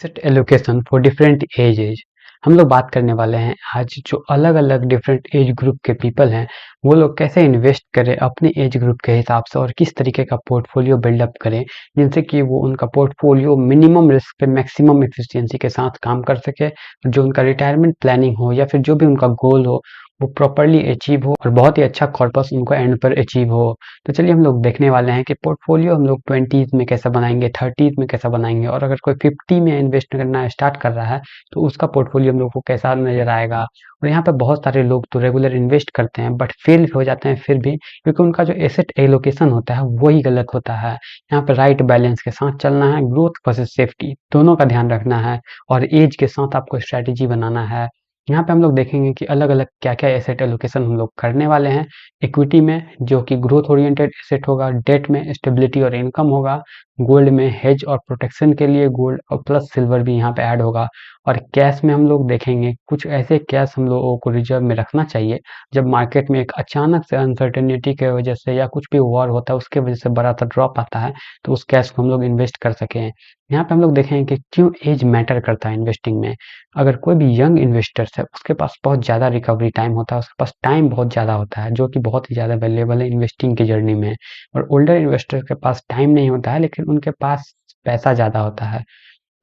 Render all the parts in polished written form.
Asset allocation for different edges. हम लोग बात करने वाले हैं आज जो अलग अलग डिफरेंट एज ग्रुप के पीपल हैं वो लोग कैसे इन्वेस्ट करें अपने एज ग्रुप के हिसाब से और किस तरीके का पोर्टफोलियो बिल्डअप करें जिनसे कि वो उनका पोर्टफोलियो मिनिमम रिस्क पे मैक्सिमम एफिशिएंसी के साथ काम कर सके। जो उनका रिटायरमेंट प्लानिंग हो या फिर जो भी उनका गोल हो वो प्रॉपरली अचीव हो और बहुत ही अच्छा कॉर्पस उनको एंड पर अचीव हो। तो चलिए हम लोग देखने वाले हैं कि पोर्टफोलियो हम लोग 20s में कैसा बनाएंगे, 30s में कैसा बनाएंगे और अगर कोई 50 में इन्वेस्ट करना स्टार्ट कर रहा है तो उसका पोर्टफोलियो हम लोग को कैसा नजर आएगा। और यहाँ पे बहुत सारे लोग तो रेगुलर इन्वेस्ट करते हैं बट फेल हो जाते हैं फिर भी, क्योंकि उनका जो एसेट एलोकेशन होता है वही गलत होता है। यहाँ पे राइट बैलेंस के साथ चलना है, ग्रोथ वर्सेस सेफ्टी दोनों का ध्यान रखना है और एज के साथ आपको स्ट्रैटेजी बनाना है। यहाँ पे हम लोग देखेंगे कि अलग अलग क्या क्या एसेट एलोकेशन हम लोग करने वाले हैं। इक्विटी में जो कि ग्रोथ ओरिएंटेड एसेट होगा, डेट में स्टेबिलिटी और इनकम होगा, गोल्ड में हेज और प्रोटेक्शन के लिए गोल्ड और प्लस सिल्वर भी यहाँ पे ऐड होगा। और कैश में हम लोग देखेंगे कुछ ऐसे कैश हम लोगों को रिजर्व में रखना चाहिए जब मार्केट में एक अचानक से अनसर्टेनिटी की वजह से या कुछ भी वॉर होता है उसके वजह से बड़ा सा ड्रॉप आता है तो उस कैश को हम लोग इन्वेस्ट कर सकें। यहाँ पे हम लोग देखेंगे कि क्यों एज मैटर करता है इन्वेस्टिंग में। अगर कोई भी यंग इन्वेस्टर्स है उसके पास बहुत ज़्यादा रिकवरी टाइम होता है, उसके पास टाइम बहुत ज़्यादा होता है जो कि बहुत ही ज़्यादा वैल्यूएबल है इन्वेस्टिंग की जर्नी में। और ओल्डर इन्वेस्टर के पास टाइम नहीं होता है लेकिन उनके पास पैसा ज़्यादा होता है,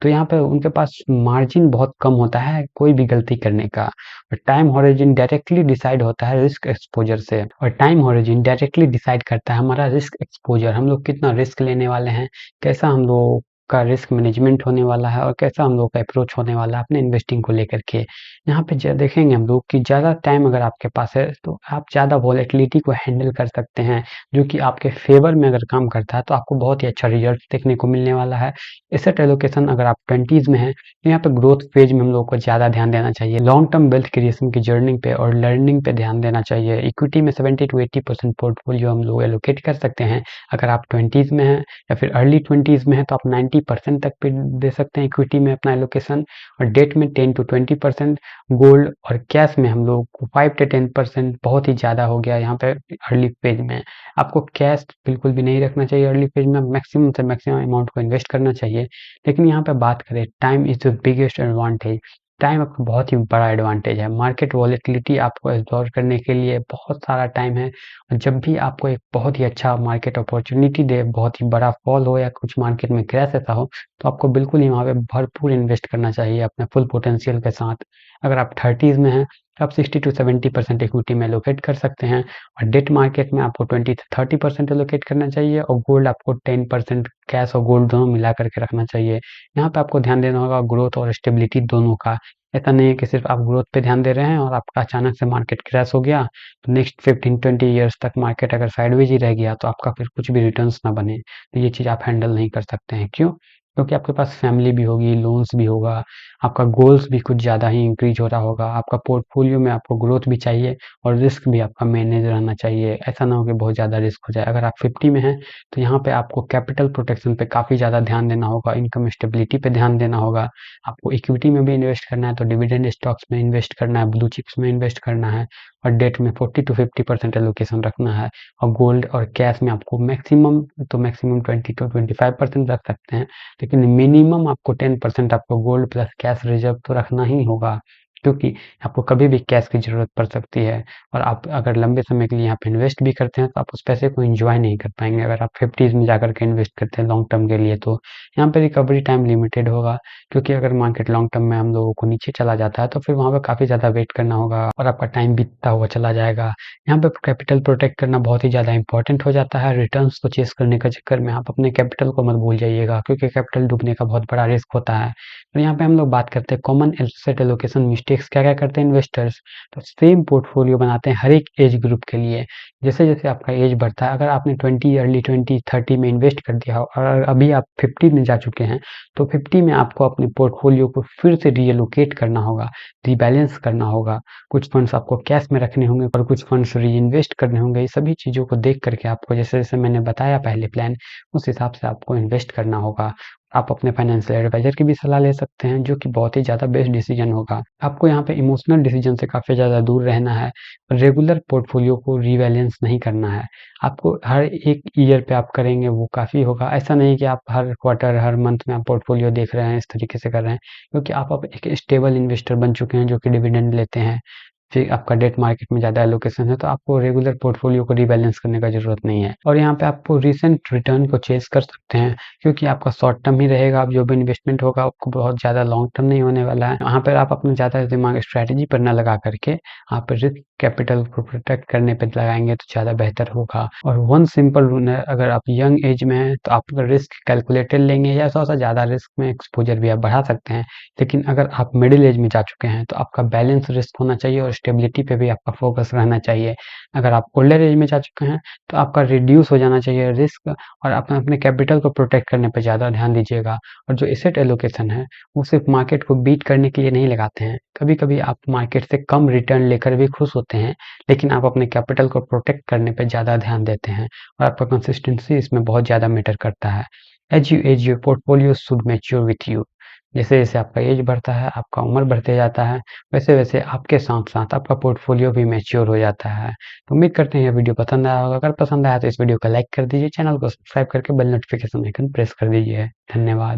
तो यहाँ पे उनके पास मार्जिन बहुत कम होता है कोई भी गलती करने का। और टाइम हॉरिजन डायरेक्टली डिसाइड होता है रिस्क एक्सपोजर से, और टाइम हॉरिजन डायरेक्टली डिसाइड करता है हमारा रिस्क एक्सपोजर, हम लोग कितना रिस्क लेने वाले हैं, कैसा हम लोग का रिस्क मैनेजमेंट होने वाला है और कैसा हम लोग का अप्रोच होने वाला है अपने इन्वेस्टिंग को लेकर के। यहाँ पे देखेंगे हम लोग कि ज़्यादा टाइम अगर आपके पास है तो आप ज़्यादा वॉलेटिलिटी को हैंडल कर सकते हैं जो कि आपके फेवर में अगर काम करता है तो आपको बहुत ही अच्छा रिजल्ट देखने को मिलने वाला है। एसेट एलोकेशन अगर आप 20s में हैं तो यहाँ पे ग्रोथ फेज में हम लोग को ज़्यादा ध्यान देना चाहिए, लॉन्ग टर्म वेल्थ क्रिएशन की जर्नी पे और लर्निंग पे ध्यान देना चाहिए। इक्विटी में 70 to 80% पोर्टफोलियो हम लोग एलोकेट कर सकते हैं अगर आप 20s में हैं, या फिर अर्ली 20s में है तो आप 90% तक पे दे सकते हैं इक्विटी में अपना एलोकेशन। और डेट में 10 to 20%, गोल्ड और कैश में हम लोग को 5 to 10% बहुत ही ज़्यादा हो गया यहाँ पे अर्ली फेज में। आपको कैश बिल्कुल भी नहीं रखना चाहिए अर्ली फेज में, मैक्सिमम से मैक्सिमम अमाउंट को इन्वेस्ट करना चाहिए। लेकिन यहाँ पे बात करें time is the biggest advantage. Time आपका बहुत ही बड़ा एडवांटेज है, मार्केट वॉलेटिलिटी आपको एब्जॉर्व करने के लिए बहुत सारा टाइम है। और जब भी आपको एक बहुत ही अच्छा मार्केट अपॉर्चुनिटी दे, बहुत ही बड़ा फॉल हो या कुछ मार्केट में क्रैश ऐसा हो तो आपको बिल्कुल ही वहाँ पे भरपूर इन्वेस्ट करना चाहिए अपने फुल पोटेंशियल के साथ। अगर आप 30s में हैं तो आप 60 to 70% इक्विटी में एलोकेट कर सकते हैं, और डेट मार्केट में आपको 20 to 30% एलोकेट करना चाहिए, और गोल्ड आपको 10% कैश और गोल्ड दोनों मिला करके रखना चाहिए। यहाँ पे आपको ध्यान देना होगा ग्रोथ और स्टेबिलिटी दोनों का। ऐसा नहीं है कि सिर्फ आप ग्रोथ पे ध्यान दे रहे हैं और आपका अचानक से मार्केट क्रैश हो गया तो नेक्स्ट 15-20 ईयर्स तक मार्केट अगर साइडवेज ही रह गया तो आपका फिर कुछ भी रिटर्न्स ना बने। तो ये चीज़ आप हैंडल नहीं कर सकते हैं। क्यों? क्योंकि आपके पास फैमिली भी होगी, लोन्स भी होगा, आपका गोल्स भी कुछ ज़्यादा ही इंक्रीज हो रहा होगा, आपका पोर्टफोलियो में आपको ग्रोथ भी चाहिए और रिस्क भी आपका मैनेज रहना चाहिए। ऐसा ना हो कि बहुत ज़्यादा रिस्क हो जाए। अगर आप 50 में हैं तो यहाँ पे आपको कैपिटल प्रोटेक्शन पे काफ़ी ज़्यादा ध्यान देना होगा, इनकम स्टेबिलिटी पे ध्यान देना होगा। आपको इक्विटी में भी इन्वेस्ट करना है तो डिविडेंड स्टॉक्स में इन्वेस्ट करना है, ब्लू चिप्स में इन्वेस्ट करना है, और डेट में 40 to 50% एलोकेशन रखना है। और गोल्ड और कैश में आपको मैक्सिमम तो मैक्सिमम 20 to 25% रख सकते हैं, लेकिन मिनिमम आपको 10% आपको गोल्ड प्लस कैश रिजर्व तो रखना ही होगा, क्योंकि आपको कभी भी कैश की ज़रूरत पड़ सकती है। और आप अगर लंबे समय के लिए यहाँ पे इन्वेस्ट भी करते हैं तो आप उस पैसे को एंजॉय नहीं कर पाएंगे अगर आप 50s में जाकर के इन्वेस्ट करते हैं लॉन्ग टर्म के लिए। तो यहाँ पे रिकवरी टाइम लिमिटेड होगा, क्योंकि अगर मार्केट लॉन्ग टर्म में हम लोगों को नीचे चला जाता है तो फिर वहाँ पे काफ़ी ज़्यादा वेट करना होगा और आपका टाइम बीतता हुआ चला जाएगा। यहाँ पे कैपिटल प्रोटेक्ट करना बहुत ही ज़्यादा इंपॉर्टेंट हो जाता है। रिटर्न्स को चेस करने के चक्कर में आप अपने कैपिटल को मत भूल जाइएगा, क्योंकि कैपिटल डूबने का बहुत बड़ा रिस्क होता है। तो यहाँ पे हम लोग बात करते हैं कॉमन एसेट एलोकेशन मिस्टेक्स क्या क्या करते हैं इन्वेस्टर्स। तो सेम पोर्टफोलियो बनाते हैं हर एक एज ग्रुप के लिए। जैसे जैसे आपका एज बढ़ता है, अगर आपने 20 अर्ली 20 30 में इन्वेस्ट कर दिया हो और अभी आप 50 में जा चुके हैं तो 50 में आपको अपने पोर्टफोलियो को फिर से रीएलोकेट करना होगा, रीबैलेंस करना होगा। कुछ फंड्स आपको कैश में रखने होंगे और कुछ फंड्स री इन्वेस्ट करने होंगे। ये सभी चीज़ों को देख करके आपको जैसे जैसे मैंने बताया पहले प्लान, उस हिसाब से आपको इन्वेस्ट करना होगा। आप अपने फाइनेंशियल एडवाइजर की भी सलाह ले सकते हैं, जो कि बहुत ही ज़्यादा बेस्ट डिसीजन होगा। आपको यहाँ पे इमोशनल डिसीजन से काफ़ी ज़्यादा दूर रहना है। रेगुलर पोर्टफोलियो को रीबैलेंस नहीं करना है। आपको हर एक ईयर पे आप करेंगे वो काफ़ी होगा। ऐसा नहीं कि आप हर क्वार्टर, हर मंथ में आप पोर्टफोलियो देख रहे हैं, इस तरीके से कर रहे हैं, क्योंकि आप अब एक स्टेबल इन्वेस्टर बन चुके हैं जो कि डिविडेंड लेते हैं। फिर आपका डेट मार्केट में ज़्यादा एलोकेशन है, तो आपको रेगुलर पोर्टफोलियो को रीबैलेंस करने का ज़रूरत नहीं है। और यहाँ पे आपको रिसेंट रिटर्न को चेज़ कर सकते हैं, क्योंकि आपका शॉर्ट टर्म ही रहेगा। अब जो भी इन्वेस्टमेंट होगा आपको बहुत ज़्यादा लॉन्ग टर्म नहीं होने वाला है। वहाँ पर आप अपना ज़्यादा दिमाग स्ट्रैटेजी पर ना लगा करके आप रिस्क कैपिटल को प्रोटेक्ट करने पे लगाएंगे तो ज़्यादा बेहतर होगा। और वन सिंपल रूल है, अगर आप यंग एज में हैं तो आप रिस्क कैलकुलेटेड लेंगे या थोड़ा सा ज़्यादा रिस्क में एक्सपोजर भी आप बढ़ा सकते हैं। लेकिन अगर आप मिडिल एज में जा चुके हैं तो आपका बैलेंस रिस्क होना चाहिए और स्टेबिलिटी पे भी आपका फोकस रहना चाहिए। अगर आप ओल्डर एज में जा चुके हैं तो आपका रिड्यूस हो जाना चाहिए रिस्क, और आप अपने कैपिटल को प्रोटेक्ट करने पे ज़्यादा ध्यान दीजिएगा। और जो एसेट एलोकेशन है वो सिर्फ मार्केट को बीट करने के लिए नहीं लगाते हैं। कभी कभी आप मार्केट से कम रिटर्न लेकर भी खुश होते हैं, लेकिन आप अपने कैपिटल को प्रोटेक्ट करने पे ज़्यादा ध्यान देते हैं, और आपका कंसिस्टेंसी इसमें बहुत ज़्यादा मैटर करता है। As you age your portfolio should mature with you. जैसे जैसे आपका एज बढ़ता है, आपका उम्र बढ़ते जाता है, वैसे वैसे आपके साथ साथ आपका पोर्टफोलियो भी मैच्योर हो जाता है। तो उम्मीद करते हैं ये वीडियो पसंद आया होगा। अगर पसंद आया तो इस वीडियो को लाइक कर दीजिए, चैनल को सब्सक्राइब करके बेल नोटिफिकेशन आइकन प्रेस कर दीजिए। धन्यवाद।